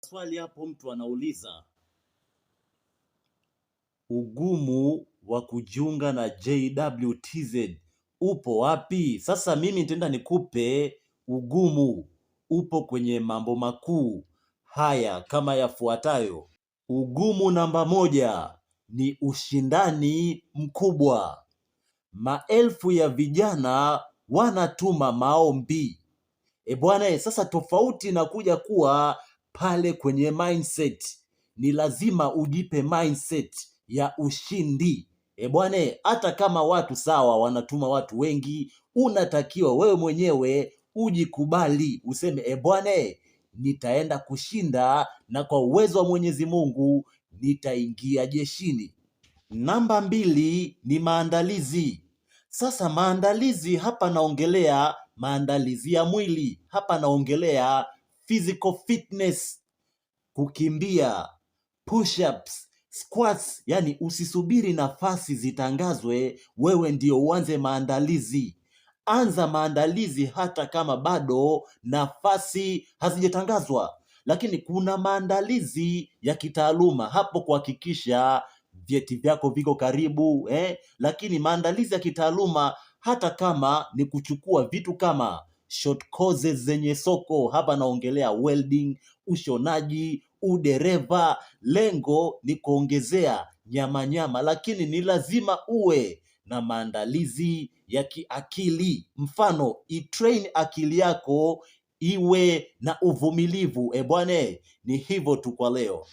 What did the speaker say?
swali hapo, mtu anauliza ugumu wa kujiunga na JWTZ upo wapi? Sasa mimi nitaenda nikupe ugumu. Upo kwenye mambo makuu haya kama yafuatayo. Ugumu namba 1 ni ushindani mkubwa. Maelfu ya vijana wanatuma maombi. Bwana, sasa tofauti na kuja kuwa pale kwenye mindset, ni lazima ujipe mindset ya ushindi. Bwana, hata kama watu sawa wanatuma watu wengi, unatakiwa wewe mwenyewe ujikubali, useme bwana, nitaenda kushinda na kwa uwezo wa Mwenyezi Mungu nitaingia jeshini. Namba 2 ni maandalizi. Sasa maandalizi hapa naongelea maandalizi ya mwili. Hapa naongelea physical fitness, kukimbia, push-ups, squats. Yani usisubiri nafasi zitangazwe wewe ndio uanze maandalizi. Anza maandalizi hata kama bado nafasi hazijatangazwa. Lakini kuna maandalizi ya kitaaluma, hapo kuhakikisha vyeti vyako viko karibu, Lakini maandalizi ya kitaaluma hata kama ni kuchukua vitu kama short courses zenye soko, hapa naongelea welding, ushonaji, udereva, lengo ni kuongezea nyama, lakini ni lazima uwe na maandalizi ya kiakili. Mfano, itrain akili yako iwe na uvumilivu. Bwana, ni hivyo tu kwa leo.